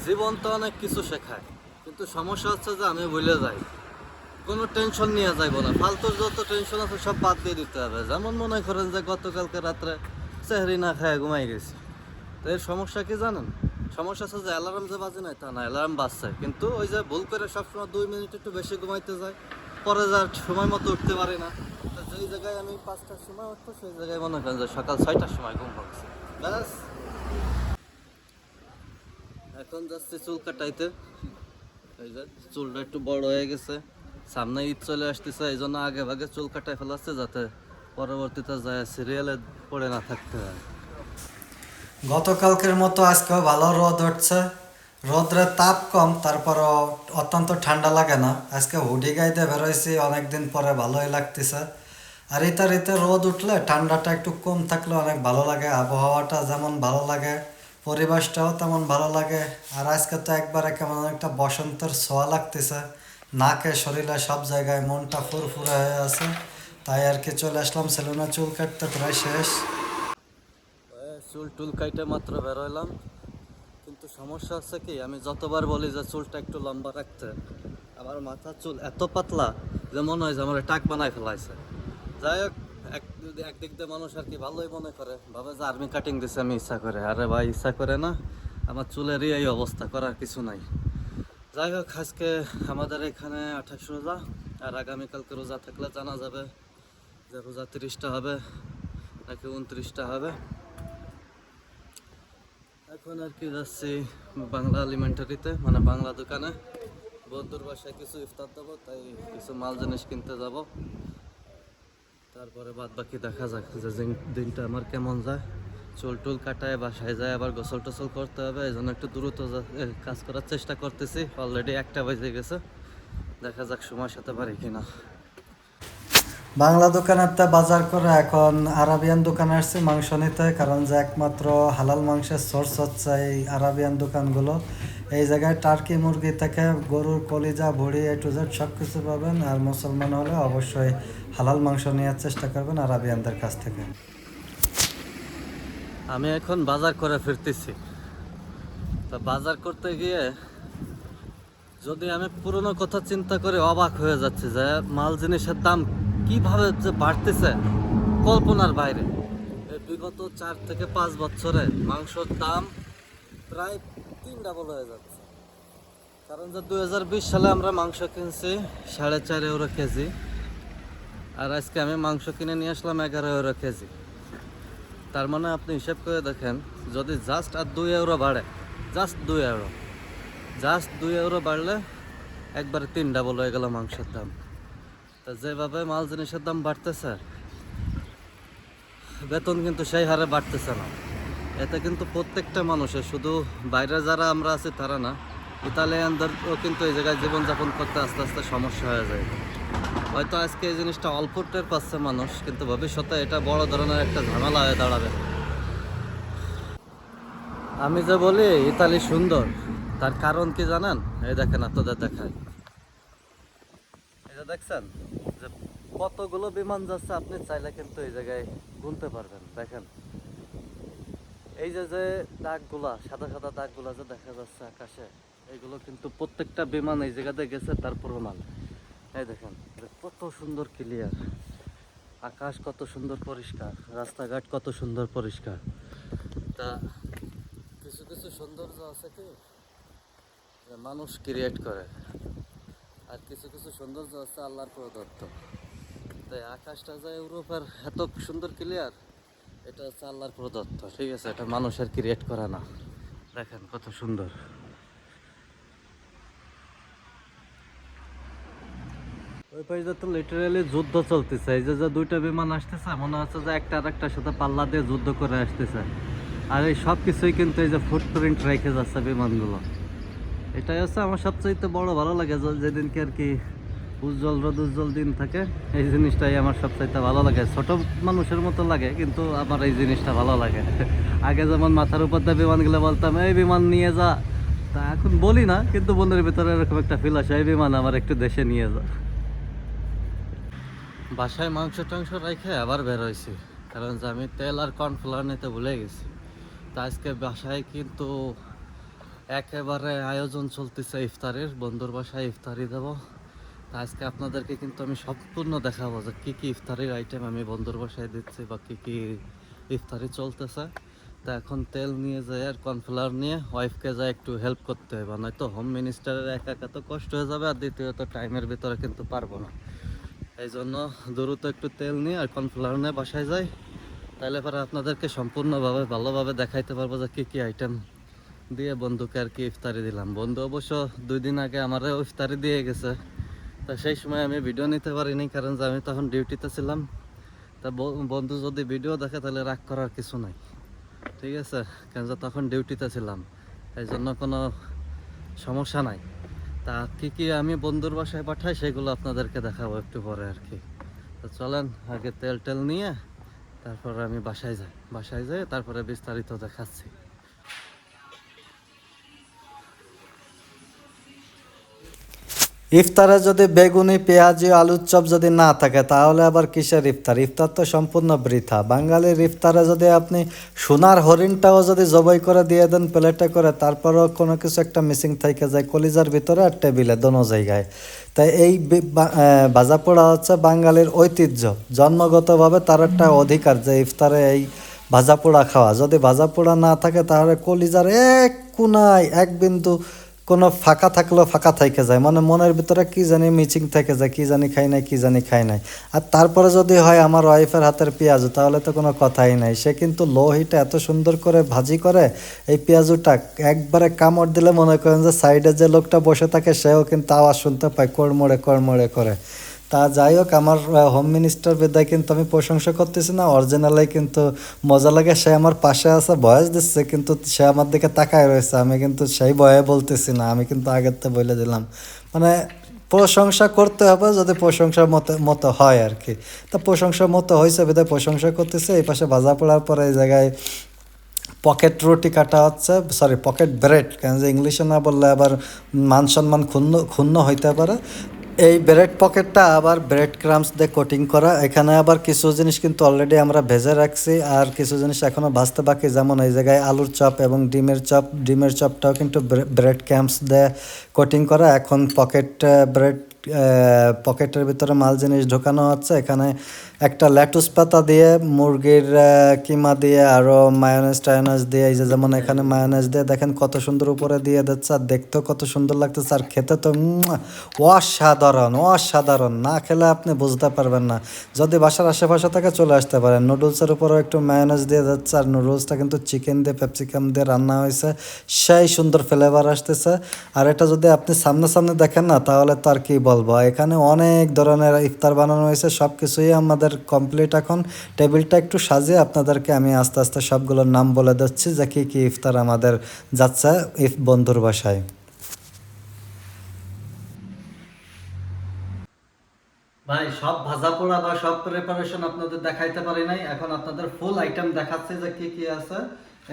জীবন তো অনেক কিছু শেখায়, কিন্তু সমস্যা হচ্ছে যে আমি ভুলে যাই। কোনো টেনশন নিয়ে যাইব না, ফালতু যত টেনশন আছে সব বাদ দিয়ে দিতে হবে। যেমন মনে করেন যে গতকালকে রাত্রে সেহরি না খায় ঘুমাই গেছি, তো এর সমস্যা কি জানেন? সমস্যা আছে যে অ্যালার্ম যে বাজে নাই তা না, অ্যালার্ম বাজছে, কিন্তু ওই যে ভুল করে সবসময় 2 মিনিট একটু বেশি ঘুমাইতে যায়, পরে যা সময় মতো উঠতে পারি না। তো যেই জায়গায় আমি 5টার সময় উঠতো সেই জায়গায় মনে করেন যে সকাল 6টার সময় ঘুম ভাঙছে। ব্যাস এখন যাচ্ছি চুল কাটাইতে। এই যে চুলটা একটু বড় হয়ে গেছে, সামনে ঈদ চলে আসতেছে, এই জন্য আগে ভাগে চুল কাটাই ফেলাচ্ছে যাতে পরবর্তীতে যায় সিরিয়ালে পড়ে না থাকতে হয়। গতকালকের মতো আজকেও ভালো রোদ উঠছে। রোদ্রের তাপ কম, তারপরও অত্যন্ত ঠান্ডা লাগে না। আজকে হুডি গাইতে বেরোইছি, অনেকদিন পরে ভালোই লাগতেছে। আর ইতারিতে রোদ উঠলে ঠান্ডাটা একটু কম থাকলে অনেক ভালো লাগে, আবহাওয়াটা যেমন ভালো লাগে পরিবেশটাও তেমন ভালো লাগে। আর আজকে তো একবারে কেমন একটা বসন্তের ছোঁয়া লাগতেছে, নাকে শরীরে সব জায়গায় মনটা ফুরফুরে হয়ে আছে। তাই আর কি চলে আসলাম সেলুনে, চুল কাটতে প্রায় শেষ। চুল টুল কাইটে মাত্র বেরোইলাম, কিন্তু সমস্যা হচ্ছে কি, আমি যতবার বলি যে চুলটা একটু লম্বা রাখতে, আমার মাথার চুল এত পাতলা যে মনে হয় যে আমার টাক বানায় ফেলাইছে। যাই হোক, একদিক দিয়ে মানুষ আর কি ভালোই মনে করে, ভাবে যে আর্মি কাটিং দিছে আমি ইচ্ছা করে। আরে ভাই, ইচ্ছা করে না, আমার চুলেরই এই অবস্থা, করার কিছু নাই। যাই হোক, আজকে আমাদের এখানে 28 রোজা, আর আগামীকালকে রোজা থাকলে জানা যাবে যে রোজা 30টা হবে নাকি 29টা হবে। এখন আর কি যাচ্ছি বাংলা এলিমেন্টারিতে, মানে বাংলা দোকানে। বন্ধুর বাসায় কিছু ইফতার দেবো, তাই কিছু মাল জিনিস কিনতে যাব। তারপরে বাদ বাকি দেখা যাক যে দিনটা আমার কেমন যায়। চুল টুল কাটায় বাসায় যায় আবার গোসল টোসল করতে হবে, এই জন্য একটু দ্রুত কাজ করার চেষ্টা করতেছি। অলরেডি 1টা বেজে গেছে, দেখা যাক সময় সাথে পারি কিনা। বাংলা দোকানের তে বাজার করে এখন আরাবিয়ান দোকানে আসছি মাংস নিতে, কারণ যে একমাত্র হালাল মাংসের সোর্স হচ্ছে এই আরাবিয়ান দোকানগুলো। এই জায়গায় টার্কি মুরগি থেকে গরুর কলিজা ভুঁড়ি এ টু জেড সব কিছু পাবেন। আর মুসলমান হলে অবশ্যই হালাল মাংস নেওয়ার চেষ্টা করবেন আরাবিয়ানদের কাছ থেকে। আমি এখন বাজার করে ফিরতেছি, তা বাজার করতে গিয়ে যদি আমি পুরনো কথা চিন্তা করে অবাক হয়ে যাচ্ছে যে মাল জিনিসের দাম কিভাবে যে বাড়তেছে কল্পনার বাইরে। এই বিগত 4 থেকে 5 বছরে মাংসর দাম প্রায় 3 ডাবল হয়ে যাচ্ছে। কারণ যে 2020 সালে আমরা মাংস কিনছি 4.5 ইউরো কেজি, আর আজকে আমি মাংস কিনে নিয়ে আসলাম 11 ইউরো কেজি। তার মানে আপনি হিসাব করে দেখেন, যদি জাস্ট আর 2 ইউরো বাড়ে, জাস্ট 2 ইউরো, জাস্ট 2 ইউরো বাড়লে একবারে 3 ডাবল হয়ে গেল মাংসের দাম। তা যেভাবে মাল জিনিসের দাম বাড়তেছে, বেতন কিন্তু সেই হারে বাড়তেছে না। এতে কিন্তু প্রত্যেকটা মানুষের, শুধু বাইরে যারা আমরা আছি তারা না, ইতালিয়ানদেরও কিন্তু এই জায়গায় জীবনযাপন করতে আস্তে আস্তে সমস্যা হয়ে যায়। হয়তো আজকে এই জিনিসটা অল্প টের পাচ্ছে মানুষ, কিন্তু ভবিষ্যতে এটা বড় ধরনের একটা ঝামেলা হয়ে দাঁড়াবে। আমি যে বলি ইতালি সুন্দর, তার কারণ কি জানেন? এই দেখেন, আপনাদের দেখায়, এটা দেখছেন যে কতগুলো বিমান যাচ্ছে, আপনি চাইলে কিন্তু এই জায়গায় গুনতে পারবেন। দেখেন এই যে যে দাগগুলা, সাদা সাদা দাগগুলা যে দেখা যাচ্ছে আকাশে, এগুলো কিন্তু প্রত্যেকটা বিমান এই জায়গাতে গেছে তার প্রমাণ। এই দেখেন যে কত সুন্দর ক্লিয়ার আকাশ, কত সুন্দর পরিষ্কার রাস্তাঘাট, কত সুন্দর পরিষ্কার। তা কিছু কিছু সৌন্দর্য আছে কি যে মানুষ ক্রিয়েট করে, আর কিছু কিছু সৌন্দর্য আছে আল্লাহর প্রদত্ত। তাই আকাশটা যায় ইউরোপের এত সুন্দর ক্লিয়ার, এটা হচ্ছে আল্লাহর প্রদত্ত, ঠিক আছে? এটা মানুষের ক্রিয়েট করা না। দেখেন কত সুন্দর। ওই পাশে তো লিটারালি যুদ্ধ চলতেছে। এই যে যে 2টা বিমান আসতেছে, মনে হচ্ছে যে একটা আর একটার সাথে পাল্লা দিয়ে যুদ্ধ করে আসতেছে। আর এই সব কিছুই কিন্তু এই যে ফুটপ্রিন্ট রেখে যাচ্ছে বিমানগুলো। এটাই হচ্ছে আমার সবচেয়ে বড় ভালো লাগে, যেদিনকে আর কি উজ্জ্বল রোদ উজ্জ্বল দিন থাকে, এই জিনিসটাই আমার সবচাইতে ভালো লাগে। ছোট মানুষের মতো লাগে, কিন্তু আমার এই জিনিসটা ভালো লাগে। আগে যেমন মাথার উপর দিয়ে বিমানগুলো বলতাম এই বিমান নিয়ে যা, তা এখন বলি না, কিন্তু মনের ভিতরে এরকম একটা ফিল আসে, এই বিমান আমার একটু দেশে নিয়ে যা। বাসায় মাংস টাংস রেখে আবার বের হয়েছি, কারণ যে আমি তেল আর কর্নফ্লাওয়ার নিতে ভুলে গেছি। তা আজকে বাসায় কিন্তু একেবারে আয়োজন চলতেছে ইফতারের, বন্ধুর বাসায় ইফতারি দেবো। তা আজকে আপনাদেরকে কিন্তু আমি সম্পূর্ণ দেখাবো যে কী কী ইফতারির আইটেম আমি বন্ধুর বাসায় দিচ্ছি বা কী কী ইফতারি চলতেছে। তা এখন তেল নিয়ে যায় আর কর্নফ্লাওয়ার নিয়ে ওয়াইফকে যায় একটু হেল্প করতে হবে, নয়তো হোম মিনিস্টারের একা একা তো কষ্ট হয়ে যাবে, আর দ্বিতীয়ত টাইমের ভিতরে কিন্তু পারবো না। এই জন্য দ্রুত একটু তেল নিয়ে আর কর্নফ্লাওয়ার নিয়ে বাসায় যাই, তাহলে পরে আপনাদেরকে সম্পূর্ণভাবে ভালোভাবে দেখাইতে পারবো যে কী কী আইটেম দিয়ে বন্ধুকে আর কি ইফতারি দিলাম। বন্ধু অবশ্য 2 দিন আগে আমারও ইফতারি দিয়ে গেছে, তা সেই সময় আমি ভিডিও নিতে পারিনি, কারণ যে আমি তখন ডিউটিতে ছিলাম। তা বন্ধু যদি ভিডিও দেখে তাহলে রাগ করার কিছু নাই, ঠিক আছে, কারণ যে তখন ডিউটিতে ছিলাম, এই জন্য কোনো সমস্যা নাই। তা কী কী আমি বন্ধুর বাসায় পাঠাই সেগুলো আপনাদেরকে দেখাবো একটু পরে আর কি। তো চলেন আগে তেল টেল নিয়ে তারপর আমি বাসায় যাই তারপরে বিস্তারিত দেখাচ্ছি। ইফতারে যদি বেগুনি পেঁয়াজি আলুর চপ যদি না থাকে তাহলে আবার কিসের ইফতার? ইফতার তো সম্পূর্ণ বৃথা। বাঙালির ইফতারে যদি আপনি সোনার হরিণটাও যদি জবাই করে দিয়ে দেন প্লেটে করে, তারপরেও কোনো কিছু একটা মিসিং থেকে যায় কলিজার ভিতরে আর টেবিলে দোনো জায়গায়। তাই এই ভাজা পোড়া হচ্ছে বাঙালির ঐতিহ্য, জন্মগতভাবে তার একটা অধিকার যে ইফতারে এই ভাজা পোড়া খাওয়া। যদি ভাজা পোড়া না থাকে তাহলে কলিজার এক কোনায় এক বিন্দু কোনো ফাঁকা থাকলেও ফাঁকা থেকে যায়, মানে মনের ভিতরে কি জানি মিচিং থেকে যায়, কি জানি খাই নাই, কি জানি খাই নাই। আর তারপরে যদি হয় আমার ওয়াইফের হাতের পেঁয়াজু, তাহলে তো কোনো কথাই নাই। সে কিন্তু লো হিটে এত সুন্দর করে ভাজি করে এই পেঁয়াজুটা, একবারে কামড় দিলে মনে করেন যে সাইডে যে লোকটা বসে থাকে সেও কিন্তু আওয়াজ শুনতে পায় কড়মড়ে কড়মড়ে করে। তা যাই হোক, আমার হোম মিনিস্টার বিদায় কিন্তু আমি প্রশংসা করতেছি না, অরিজিনালাই কিন্তু মজা লাগে। সে আমার পাশে আছে, ভয়েস দিচ্ছে, কিন্তু সে আমার দিকে তাকায় রয়েছে। আমি কিন্তু সেই ভয়ে বলতেছি না, আমি কিন্তু আগের থেকে বলে দিলাম, মানে প্রশংসা করতে হবে যদি প্রশংসার মতো হয় আর কি। তা প্রশংসার মতো হয়েছে বিদায় প্রশংসা করতেছে। এই পাশে ভাজা পড়ার পরে এই জায়গায় পকেট রুটি কাটা হচ্ছে, সরি পকেট ব্রেড, কেন যে ইংলিশে না বললে আবার মান সম্মান ক্ষুণ্ণ হইতে পারে। এই ব্রেড পকেটটা আবার ব্রেড ক্রামস দিয়ে কোটিং করা। এখানে আবার কিছু জিনিস কিন্তু অলরেডি আমরা ভেজে রাখছি, আর কিছু জিনিস এখনও ভাজতে বাকি, যেমন এই জায়গায় আলুর চপ এবং ডিমের চপটাও কিন্তু ব্রেড ক্রামস দিয়ে কোটিং করা। এখন পকেটের ভিতরে মাল জিনিস ঢোকানো হচ্ছে। এখানে একটা লেটুস পাতা দিয়ে, মুরগির কিমা দিয়ে, আরও মায়োনেজ টায়োনেজ দিয়ে, এই যে যেমন এখানে মায়োনেজ দিয়ে দেখেন কত সুন্দর উপরে দিয়ে দিচ্ছে, আর দেখতেও কত সুন্দর লাগতেছে, আর খেতে তো অসাধারণ। না খেলে আপনি বুঝতে পারবেন না। যদি বাসার আশেপাশে থেকে চলে আসতে পারেন। নুডলসের উপরেও একটু মায়োনেজ দিয়ে যাচ্ছে, আর নুডলসটা কিন্তু চিকেন দিয়ে ক্যাপসিকাম দিয়ে রান্না হয়েছে, সেই সুন্দর ফ্লেভার আসতেছে। আর এটা যদি আপনি সামনে দেখেন না, তাহলে তো আর কি বলবো। এখানে অনেক ধরনের ইফতার বানানো হয়েছে, সব কিছুই আমাদের কমপ্লিট। এখন টেবিলটা একটু সাজিয়ে আপনাদেরকে আমি আস্তে আস্তে সবগুলোর নাম বলে দিচ্ছি যে কী কী ইফতার আমাদের যাচ্ছে বন্ধুর বাসায়। ভাই সব ভাজা পোড়া বা সব প্রিপারেশন আপনাদের দেখাইতে পারি নাই, এখন আপনাদের ফুল আইটেম দেখাচ্ছি যে কি কি আছে।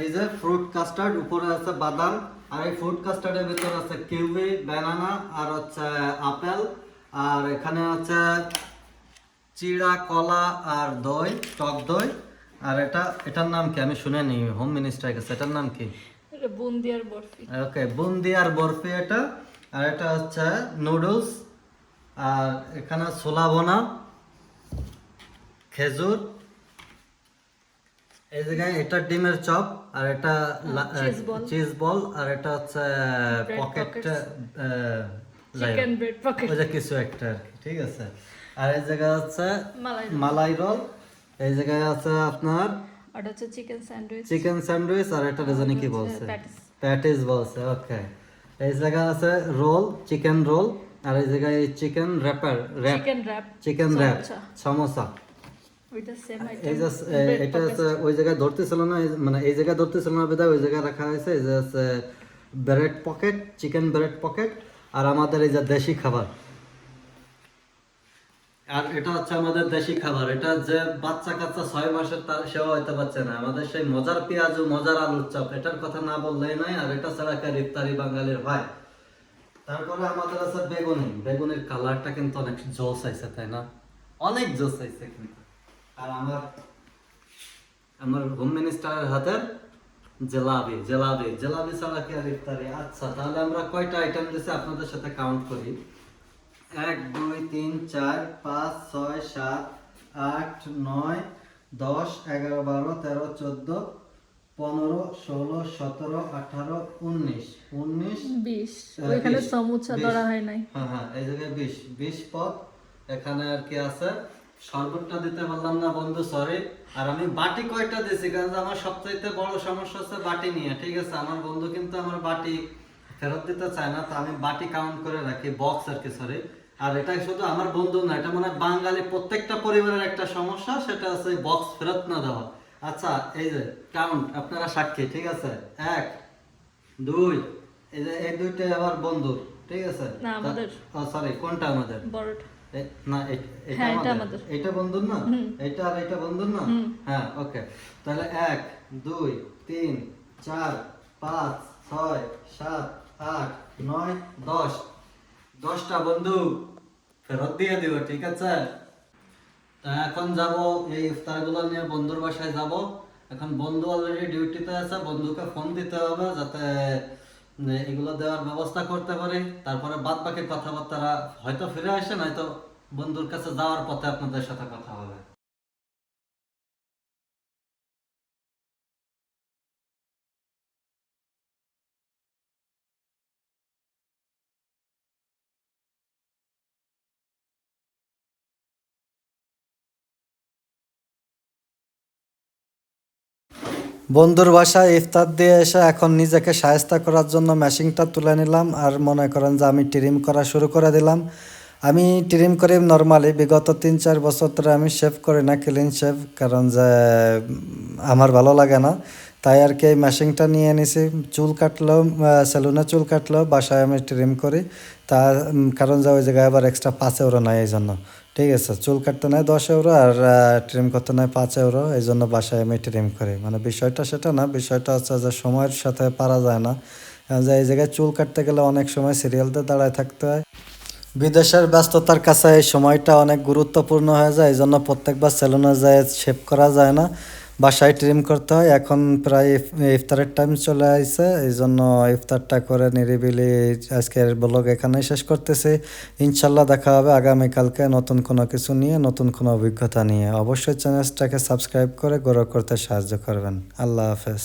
এই যে ফ্রুট কাস্টার্ড, উপরে আছে বাদাম, আর এই ফ্রুট কাস্টার্ডের ভিতরে আছে কিউই, ব্যানানা, আর হচ্ছে আপেল, আর এখানে আছে চিড়া, কলা, আর দই, টক দই। আর এটার নাম কি আমি শুনিনি হোম মিনিস্টার কাছে, এটার নাম কি? এটা বুন্দিয়ার বরফি। ওকে, বুন্দিয়ার বরফি এটা। আর এটা হচ্ছে নুডলস, আর এখানে ছোলা বোনা, খেজুর, এই জায়গায় এটা ডিমের চপ, আর এটা চিজ বল, আর এটা হচ্ছে পকেট চিকেন ব্রেড পকেট, ওই যে কিছু একটা আর কি, ঠিক আছে। আর এই জায়গায় হচ্ছে মালাই রোল, এই জায়গায় আছে আপনার ওটা হচ্ছে চিকেন স্যান্ডউইচ, আর এটা জানি কি বলছে, প্যাটিস বলছে। ওকে, এই জায়গায় আছে রোল, চিকেন রোল, আর এই জায়গায় chicken rap, chicken rap, samosa. এই যে এটা আছে ওই জায়গায় ধরতেছিল না, মানে এই জায়গায় ধরতেছিল না বিধায় ওই জায়গায় রাখা হয়েছে। এই যে আছে bread pocket, chicken bread pocket, আর আমাদের এই যে দেশি খাবার। আর এটা হচ্ছে আমাদের দেশি খাবার, এটা যে বাচ্চা কাচ্চা 6 মাসের তার সেও হইতে পারছে না, আমাদের সেই মজার পেঁয়াজু, মজার আলুর চপ, এটার কথা না বললেই নয়। আর এটা ছাড়া একটা ইফতারি বাঙালির হয়। তারপরে আমাদের আছে বেগুনির কালারটা কিন্তু অনেক জোস আইছে, তাই না? অনেক জোস আইছে কিন্তু। আর আমার হোম মিনিস্টারের হাতের জেলাবি জেলাবি জেলাবি ছাড়া কি আর ইফতারি? আচ্ছা, তাহলে আমরা কয়টা আইটেম দিছি আপনাদের সাথে কাউন্ট করি। 1 2 3 4 5 6 7 8 9 10 11 12 13 14 15 16 17 18 19 19 20 ওইখানে 20, সমুচা 20 ধরা হয় নাই। হ্যাঁ হ্যাঁ, এই জায়গায় 20 পদ। এখানে আর কি আছে, শরবতটা দিতে পারলাম না বন্ধু, সরি। আর আমি বাটি কয়টা দিছি, কারণ আমার সবচাইতে বড় সমস্যা হচ্ছে বাটি নিয়ে, ঠিক আছে? আমার বন্ধু কিন্তু আমার বাটি ফেরত দিতে চায় না, তো আমি বাটি কাউন্ট করে রাখি, বক্স আর কি, সরি। আর এটা শুধু আমার বন্ধু না, এটা মানে বাঙালি প্রত্যেকটা পরিবারের একটা সমস্যা, সেটা হচ্ছে বক্স ফেরত না দেওয়া। আচ্ছা, এই যে কাউন্ট, আপনারা সাক্ষী, ঠিক আছে? 1 2, এই যে এই দুইটাই আমার বন্ধু, ঠিক আছে? না, আমাদের। সরি, কোনটা আমাদের? বড়টা। না, হ্যাঁ, এটা এটা আমাদের। এটা বন্ধুর না, এটা আর এটা বন্ধুর না। হ্যাঁ, ওকে। তাহলে 1 2 3 4 5 6 7 8 9 10, 10টা বন্ধু ফেরত দিয়ে দিব, ঠিক আছে? তা এখন যাব এই ইফতারগুলো নিয়ে বন্ধুর বাসায় যাব। এখন বন্ধু অলরেডি ডিউটিতে আছে, বন্ধুকে ফোন দিতে হবে যাতে এগুলো দেওয়ার ব্যবস্থা করতে পারি। তারপরে বাদ বাকি কথাবার্তা হয়তো ফিরে আসে, নয়তো বন্ধুর কাছে যাওয়ার পথে আপনাদের সাথে কথা হবে। বন্ধুর বাসায় ইফতার দিয়ে এসে এখন নিজেকে শায়েস্তা করার জন্য মেশিনটা তুলে নিলাম, আর মনে করেন যে আমি ট্রিম করা শুরু করে দিলাম। আমি ট্রিম করি নর্মালি, বিগত 3-4 বছর ধরে আমি শেভ করি না, ক্লিন শেভ, কারণ যে আমার ভালো লাগে না। তাই আর কি এই মেশিনটা নিয়ে নিছি। চুল কাটলেও, সেলুনে চুল কাটলেও বাসায় আমি ট্রিম করি। তার কারণ যে ওই জায়গায় আবার এক্সট্রা 5 ইউরো নেয়, এই জন্য। ঠিক আছে, চুল কাটতে নেয় 10 ইউরো, আর ট্রিম করতে নেয় 5 ইউরো, এই জন্য বাসায় আমি ট্রিম করি। মানে বিষয়টা সেটা না, বিষয়টা হচ্ছে যে সময়ের সাথে পারা যায় না, যে এই জায়গায় চুল কাটতে গেলে অনেক সময় সিরিয়ালতে দাঁড়ায় থাকতে হয়। বিদেশের ব্যস্ততার কাছে এই সময়টা অনেক গুরুত্বপূর্ণ হয়ে যায়, এই জন্য প্রত্যেকবার সেলুনে যায় শেভ করা যায় না, বাসায় ট্রিম করতে হয়। এখন প্রায় ইফতারের টাইম চলে আসছে, এই জন্য ইফতারটা করে নিরিবিলি আজকের ব্লগ এখানেই শেষ করতেছি। ইনশাল্লাহ দেখা হবে আগামীকালকে নতুন কোনো কিছু নিয়ে, নতুন কোনো অভিজ্ঞতা নিয়ে। অবশ্যই চ্যানেলটাকে সাবস্ক্রাইব করে গ্রো করতে সাহায্য করবেন। আল্লাহ হাফেজ।